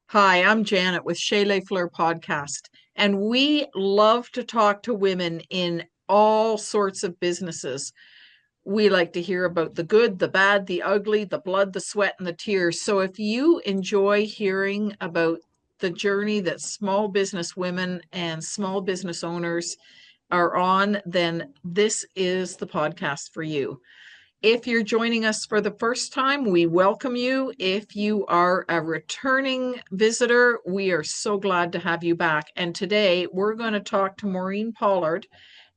Hi, I'm Janet with Chez Les Fleur podcast, and we love to talk to women in all sorts of businesses. We like to hear about the good, the bad, the ugly, the blood, the sweat, and the tears. So if you enjoy hearing about the journey that small business women and small business owners are on, then this is the podcast for you. If you're joining us for the first time, we welcome you. If you are a returning visitor, we are so glad to have you back. And today we're going to talk to Maureen Pollard,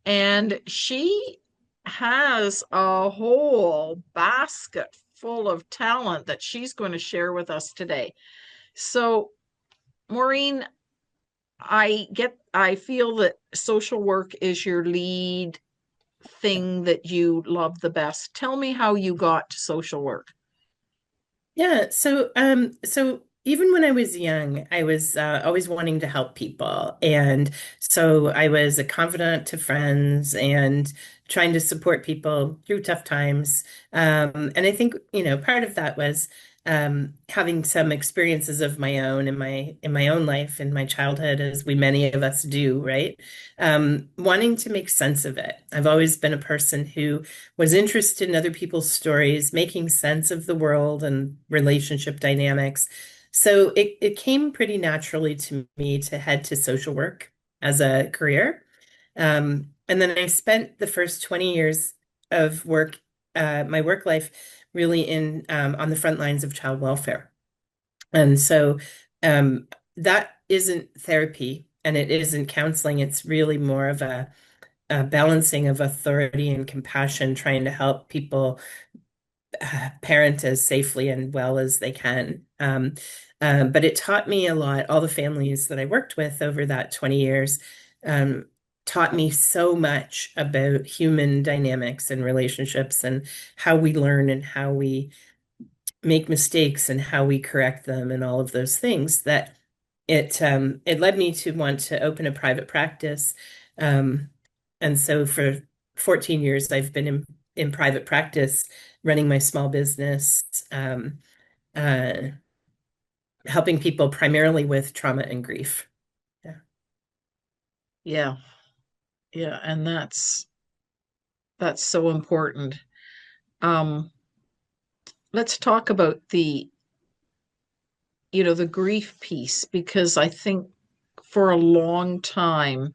and she has a whole basket full of talent that she's going to share with us today. So, Maureen, I feel that social work is your lead thing that you love the best. Tell me how you got to social work. So even when I was young, I was always wanting to help people. And so I was a confidant to friends and trying to support people through tough times. And I think, part of that was having some experiences of my own in my own life, in my childhood, as we many of us do, right? Wanting to make sense of it. I've always been a person who was interested in other people's stories, making sense of the world and relationship dynamics. So it came pretty naturally to me to head to social work as a career. And then I spent the first 20 years of work, my work life, really in on the front lines of child welfare. And so that isn't therapy and it isn't counseling. It's really more of a balancing of authority and compassion, trying to help people parent as safely and well as they can. But it taught me a lot. All the families that I worked with over that 20 years um, taught me so much about human dynamics and relationships and how we learn and how we make mistakes and how we correct them and all of those things that it led me to want to open a private practice. Um, and so for 14 years, I've been in private practice, running my small business, uh, helping people primarily with trauma and grief. Yeah. Yeah, yeah, and that's so important. Um, let's talk about the grief piece because I think for a long time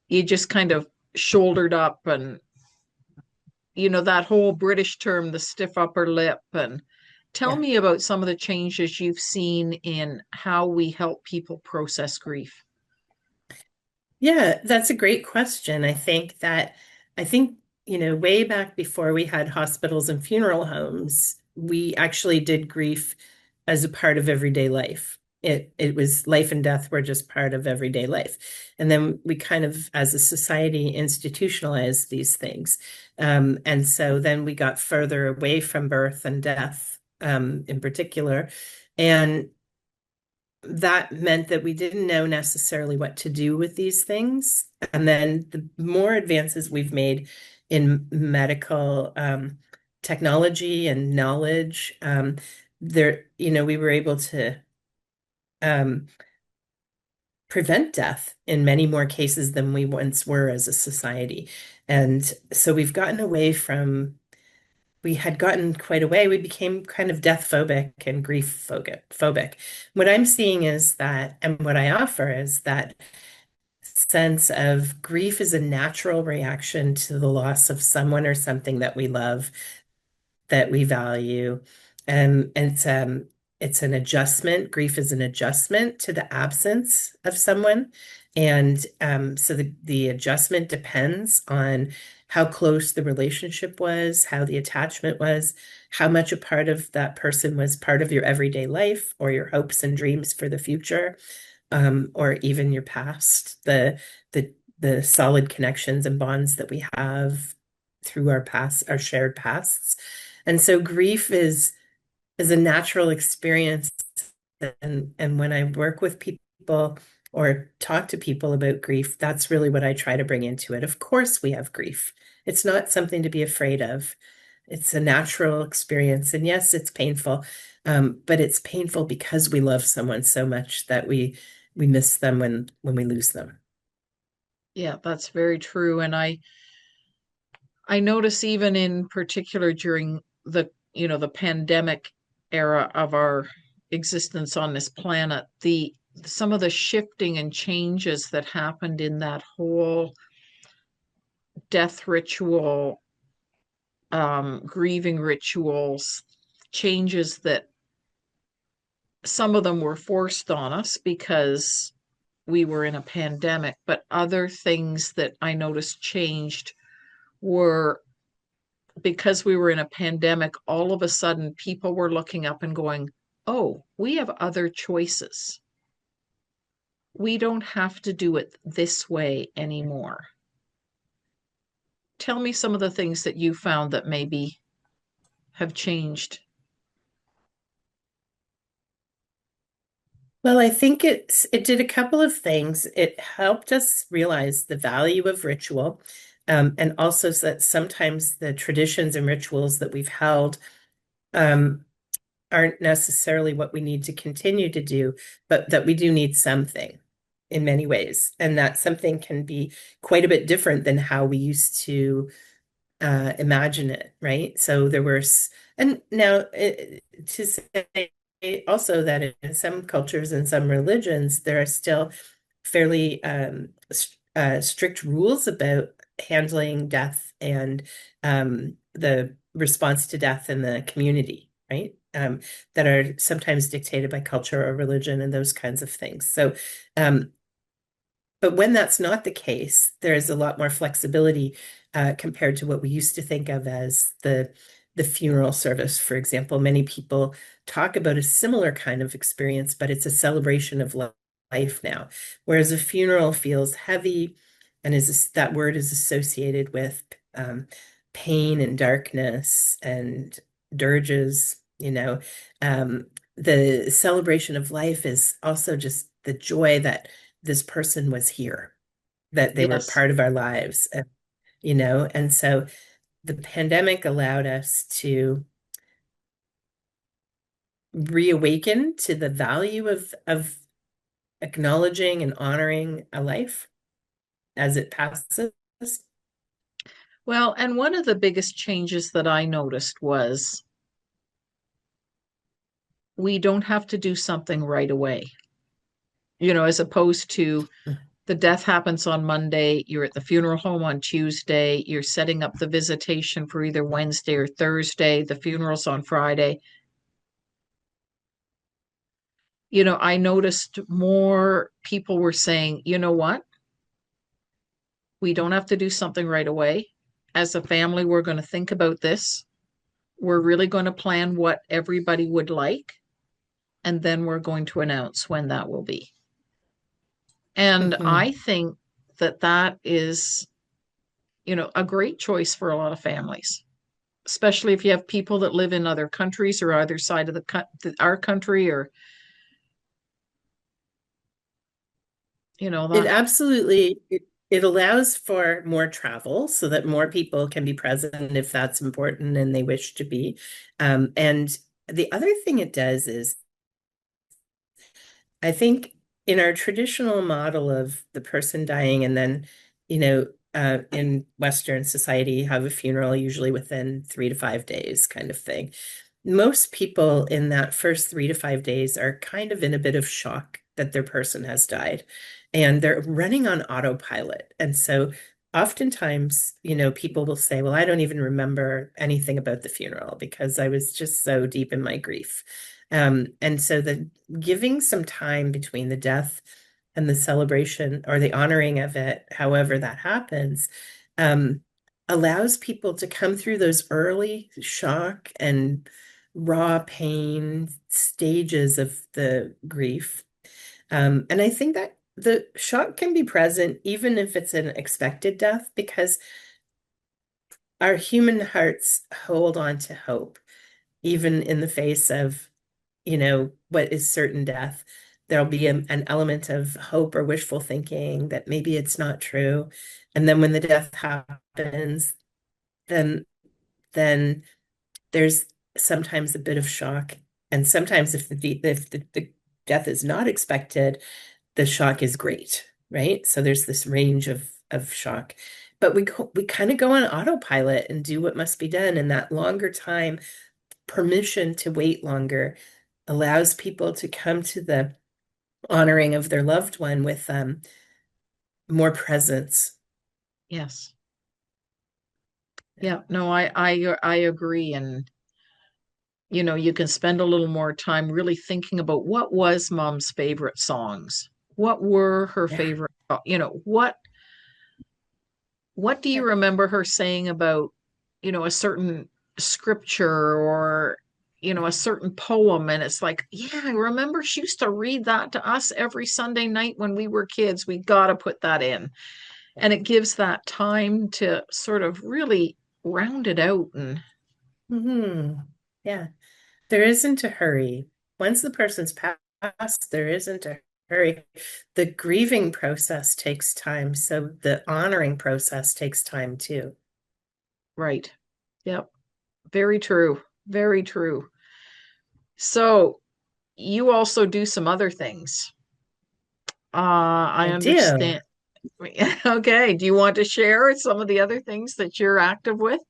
you just kind of shouldered up and that whole British term, the stiff upper lip, and tell Yeah. me about some of the changes you've seen in how we help people process grief. Yeah, that's a great question. I think, way back before we had hospitals and funeral homes, we actually did grief as a part of everyday life. It was life and death were just part of everyday life. And then we kind of, as a society, institutionalized these things. And so then we got further away from birth and death, in particular. And that meant that we didn't know necessarily what to do with these things. And then the more advances we've made in medical technology and knowledge, we were able to um, prevent death in many more cases than we once were as a society. And so we had gotten quite away. We became kind of death phobic and grief phobic. What I'm seeing is that, and what I offer is that sense of grief is a natural reaction to the loss of someone or something that we love, that we value. And it's an adjustment. Grief is an adjustment to the absence of someone. And so the adjustment depends on how close the relationship was, how the attachment was, how much a part of that person was part of your everyday life or your hopes and dreams for the future, or even your past, the solid connections and bonds that we have through our past, our shared pasts. And so grief is a natural experience. And when I work with people or talk to people about grief, that's really what I try to bring into it. Of course, we have grief. It's not something to be afraid of. It's a natural experience. And yes, it's painful. But it's painful because we love someone so much that we miss them when we lose them. Yeah, that's very true. And I notice even in particular during the pandemic era of our existence on this planet, the some of the shifting and changes that happened in that whole death ritual, grieving rituals, changes that some of them were forced on us because we were in a pandemic, but other things that I noticed changed were because we were in a pandemic, all of a sudden people were looking up and going, oh, we have other choices. We don't have to do it this way anymore. Tell me some of the things that you found that maybe have changed. Well, I think it did a couple of things. It helped us realize the value of ritual, and also that sometimes the traditions and rituals that we've held um, aren't necessarily what we need to continue to do, but that we do need something in many ways, and that something can be quite a bit different than how we used to imagine it, right? So there were, and now to say also that in some cultures and some religions, there are still fairly strict rules about handling death and the response to death in the community, right? That are sometimes dictated by culture or religion and those kinds of things. So, but when that's not the case, there's a lot more flexibility compared to what we used to think of as the funeral service, for example. Many people talk about a similar kind of experience, but it's a celebration of life now. Whereas a funeral feels heavy, and that word is associated with pain and darkness and dirges, the celebration of life is also just the joy that this person was here, that they were Yes. part of our lives, and so the pandemic allowed us to reawaken to the value of acknowledging and honoring a life as it passes. Well, and one of the biggest changes that I noticed was we don't have to do something right away, as opposed to the death happens on Monday, you're at the funeral home on Tuesday, you're setting up the visitation for either Wednesday or Thursday, the funeral's on Friday. I noticed more people were saying, you know what? We don't have to do something right away. As a family, we're going to think about this. We're really going to plan what everybody would like, and then we're going to announce when that will be. And Mhm. I think that that is, a great choice for a lot of families, especially if you have people that live in other countries or either side of our country, or, It that. absolutely it allows for more travel so that more people can be present if that's important and they wish to be. And the other thing it does is I think in our traditional model of the person dying and then, in Western society, have a funeral usually within 3 to 5 days kind of thing. Most people in that first 3 to 5 days are kind of in a bit of shock that their person has died and they're running on autopilot. And so oftentimes, people will say, well, I don't even remember anything about the funeral because I was just so deep in my grief. And so the giving some time between the death and the celebration or the honoring of it, however that happens, um, allows people to come through those early shock and raw pain stages of the grief. And I think that the shock can be present even if it's an expected death because our human hearts hold on to hope, even in the face of what is certain death. There'll be an element of hope or wishful thinking that maybe it's not true. And then when the death happens, then then there's sometimes a bit of shock And sometimes if the death is not expected, the shock is great, right? So there's this range of shock. But we kind of go on autopilot and do what must be done. And that longer time, permission to wait longer, allows people to come to the honoring of their loved one with more presence. Yes. Yeah. No, I agree. And you can spend a little more time really thinking about what was mom's favorite songs. What were her Yeah. favorite, what do you remember her saying about, a certain scripture or, a certain poem? And it's like, yeah, I remember she used to read that to us every Sunday night when we were kids. We got to put that in. And it gives that time to sort of really round it out. And Yeah. There isn't a hurry. Once the person's passed, there isn't a hurry. The grieving process takes time, so the honoring process takes time too. right. Yep. Very true. Very true. So you also do some other things. I I do. understand. Okay. Do you want to share some of the other things that you're active with?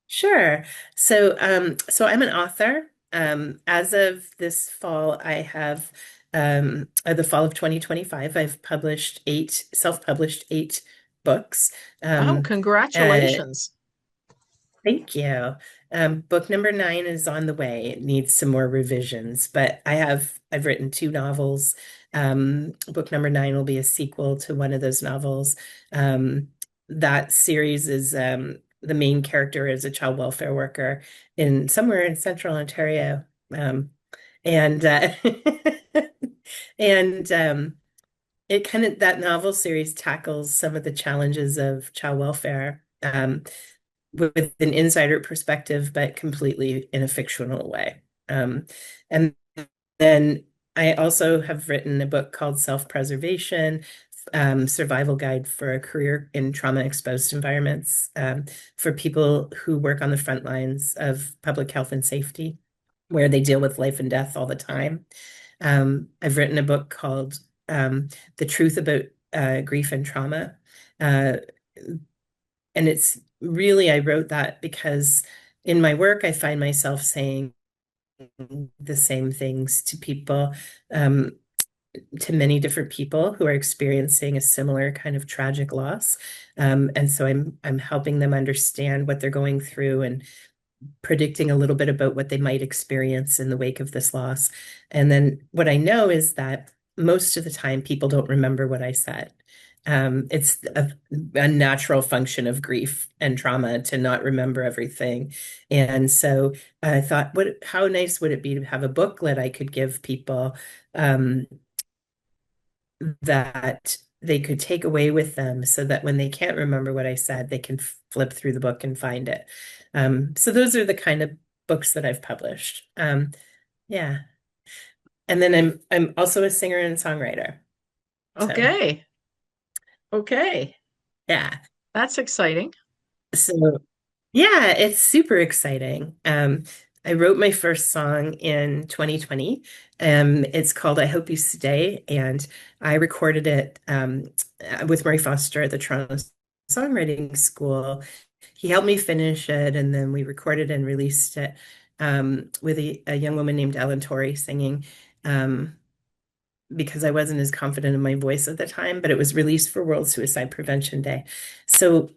Sure. So I'm an author. As of this fall, I have the fall of 2025, I've published self-published 8 books. Oh, Um, uh, congratulations. Thank you. Book number 9 is on the way. It needs some more revisions, but I've written 2 novels. Book number 9 will be a sequel to one of those novels. That series is the main character is a child welfare worker in somewhere in central Ontario. And and it kind of that novel series tackles some of the challenges of child welfare. With an insider perspective, but completely in a fictional way. And then I also have written a book called Self-Preservation, Survival Guide for a Career in Trauma-Exposed Environments, for people who work on the front lines of public health and safety, where they deal with life and death all the time. I've written a book called The Truth About Grief and Trauma. Uh, and it's really, I wrote that because in my work, I find myself saying the same things to people, to many different people who are experiencing a similar kind of tragic loss. And so I'm helping them understand what they're going through and predicting a little bit about what they might experience in the wake of this loss. And then what I know is that most of the time people don't remember what I said. It's a natural function of grief and trauma to not remember everything. And so I thought, how nice would it be to have a booklet I could give people that they could take away with them so that when they can't remember what I said, they can flip through the book and find it. So those are the kind of books that I've published. Yeah. And then I'm also a singer and songwriter. So Okay. Okay. yeah. That's exciting. So yeah, it's super exciting. I wrote my first song in 2020. It's called I Hope You Stay, and I recorded it with Murray Foster at the Toronto Songwriting School. He helped me finish it, and then we recorded and released it with a young woman named Ellen Torrey singing, because I wasn't as confident in my voice at the time, but it was released for World Suicide Prevention Day. So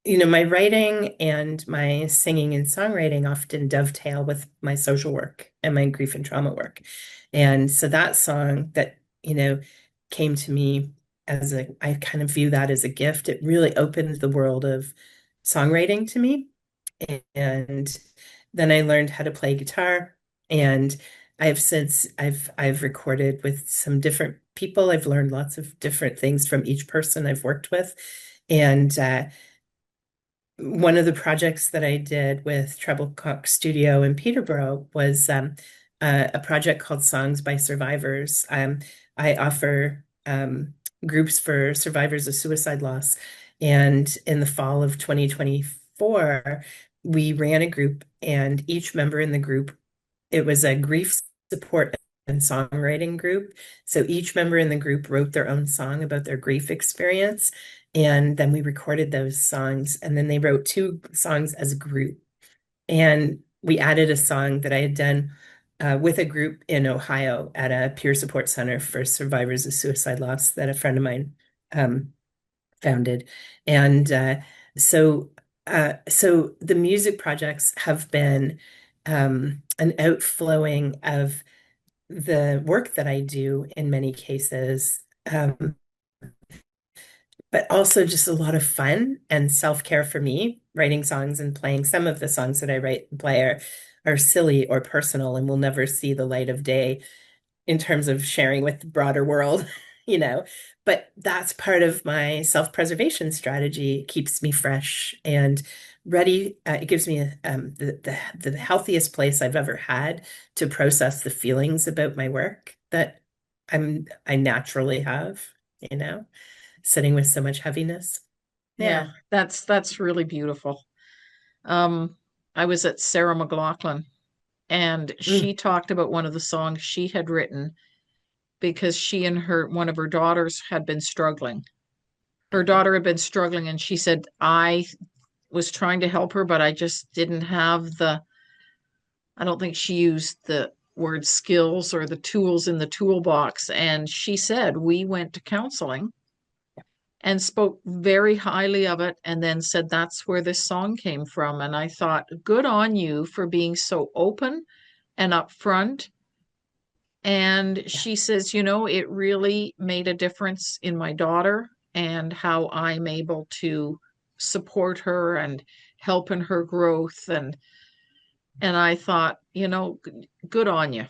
my writing and my singing and songwriting often dovetail with my social work and my grief and trauma work. And so that song that, came to me I kind of view that as a gift. It really opened the world of songwriting to me. And then I learned how to play guitar. And I've recorded with some different people. I've learned lots of different things from each person I've worked with. And one of the projects that I did with Treblecock Studio in Peterborough was a project called Songs by Survivors. I offer groups for survivors of suicide loss. And in the fall of 2024, we ran a group, and each member in the group it was a grief support and songwriting group. So each member in the group wrote their own song about their grief experience. And then we recorded those songs. And then they wrote two songs as a group. And we added a song that I had done with a group in Ohio at a peer support center for survivors of suicide loss that a friend of mine founded. And so the music projects have been an outflowing of the work that I do in many cases, but also just a lot of fun and self-care for me. Writing songs and playing, some of the songs that I write and play are silly or personal and will never see the light of day in terms of sharing with the broader world, you know. But that's part of my self-preservation strategy. It keeps me fresh and ready. It gives me the healthiest place I've ever had to process the feelings about my work that I naturally have, you know, sitting with so much heaviness. Yeah, Yeah. that's really beautiful. I was at Sarah McLaughlin, and Mm. she talked about one of the songs she had written because she and one of her daughters had been struggling. Her daughter had been struggling, and she said, I was trying to help her, but I just didn't have I don't think she used the word skills or the tools in the toolbox. And she said, we went to counseling and spoke very highly of it, and then said that's where this song came from. And I thought, good on you for being so open and upfront. And Yeah. she says, it really made a difference in my daughter and how I'm able to support her and help in her growth. And I thought, good on you.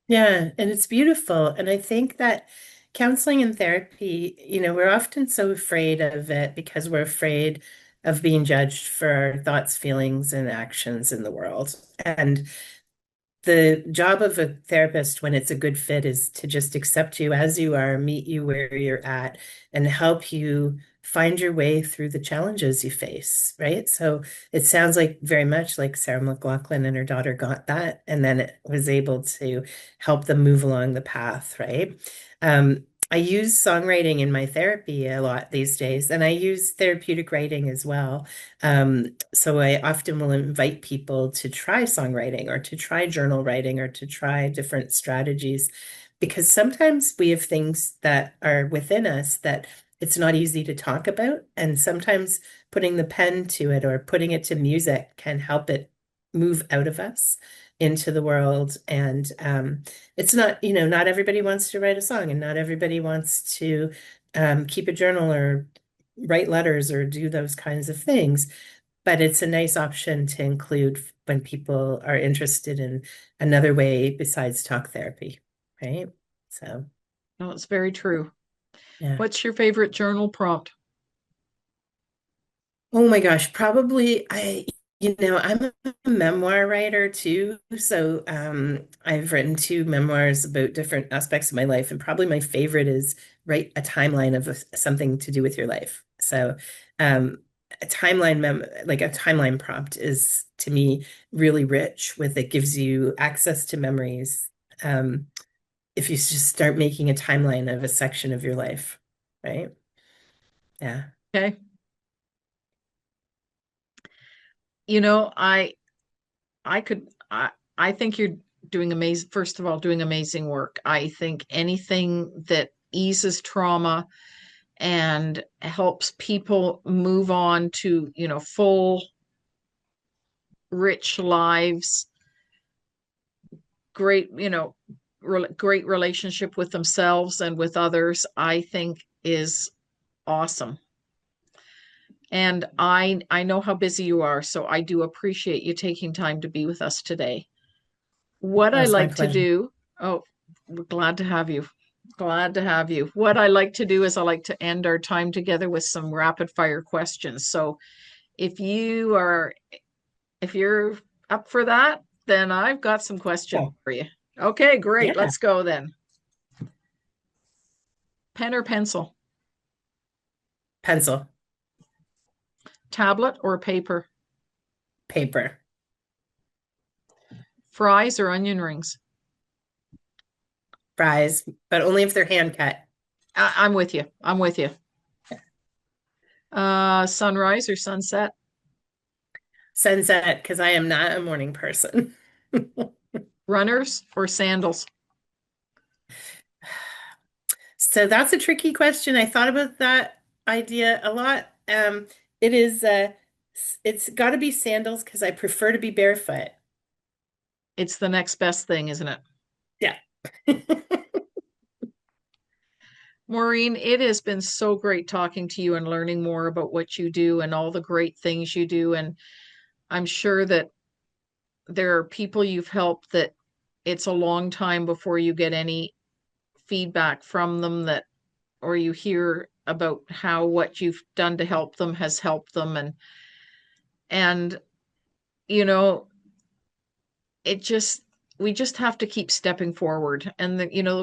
Yeah, and it's beautiful. And I think that counseling and therapy, we're often so afraid of it because we're afraid of being judged for our thoughts, feelings, and actions in the world. And the job of a therapist, when it's a good fit, is to just accept you as you are, meet you where you're at, and help you find your way through the challenges you face, right? So it sounds like very much like Sarah McLaughlin and her daughter got that, and then it was able to help them move along the path, right? I use songwriting in my therapy a lot these days, and I use therapeutic writing as well. So I often will invite people to try songwriting or to try journal writing or to try different strategies, because sometimes we have things that are within us that it's not easy to talk about. And sometimes putting the pen to it or putting it to music can help it move out of us into the world. And it's not, not everybody wants to write a song and not everybody wants to keep a journal or write letters or do those kinds of things. But it's a nice option to include when people are interested in another way besides talk therapy, right? So, No, it's very true. yeah. What's your favorite journal prompt? Oh my gosh, probably I'm a memoir writer too. So I've written two memoirs about different aspects of my life, and probably my favorite is write a timeline of something to do with your life. So um a like a timeline prompt is to me really rich with it gives you access to memories. If you just start making a timeline of a section of your life, right? Yeah. Okay. You know, I could I think you're doing amazing, first of all, doing amazing work. I think anything that eases trauma and helps people move on to, full, rich lives, great, great relationship with themselves and with others, I think is awesome. And I know how busy you are, so I do appreciate you taking time to be with us today. What Oh, I it's my like to pleasure. do, oh, we're glad to have you. Glad to have you. What I like to do is I like to end our time together with some rapid fire questions. So if you are, if you're up for that, then I've got some questions Oh, for you. Okay, great. yeah. Let's go then. Pen or pencil? Pencil, Tablet or paper? paper, Fries or onion rings? Fries, but only if they're hand cut. I'm with you. I'm with you. Sunrise or sunset? Sunset, because I am not a morning person. Runners or sandals? So that's a tricky question. I thought about that idea a lot. It is it's got to be sandals because I prefer to be barefoot. It's the next best thing, isn't it? Yeah. Maureen, it has been so great talking to you and learning more about what you do and all the great things you do. And I'm sure that there are people you've helped that it's a long time before you get any feedback from them that, or you hear about how what you've done to help them has helped them. And, you know, it just, we just have to keep stepping forward. And,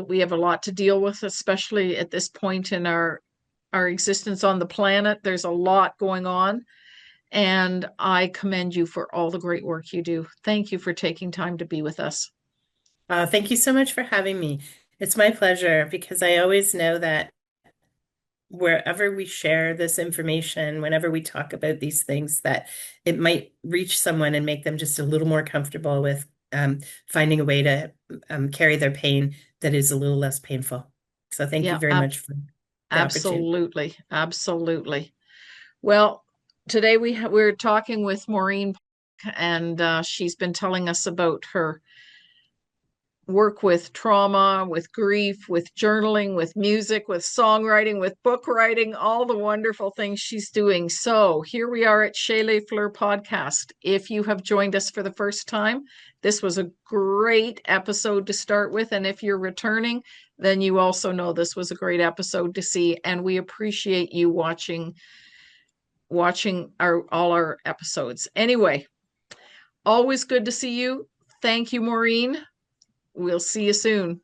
we have a lot to deal with, especially at this point in our existence on the planet. There's a lot going on. And I commend you for all the great work you do. Thank you for taking time to be with us. Thank you so much for having me. It's my pleasure because I always know that wherever we share this information, whenever we talk about these things, that it might reach someone and make them just a little more comfortable with finding a way to carry their pain that is a little less painful. So thank you Yeah, very much for the opportunity. absolutely. Absolutely. Well, today we're talking with Maureen, and she's been telling us about her work with trauma, with grief, with journaling, with music, with songwriting, with book writing, all the wonderful things she's doing. So here we are at Chez Les Fleur podcast. If you have joined us for the first time, this was a great episode to start with. And if you're returning, then you also know this was a great episode to see. And we appreciate you watching all our episodes. Anyway, always good to see you. Thank you, Maureen. We'll see you soon.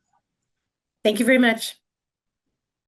Thank you very much.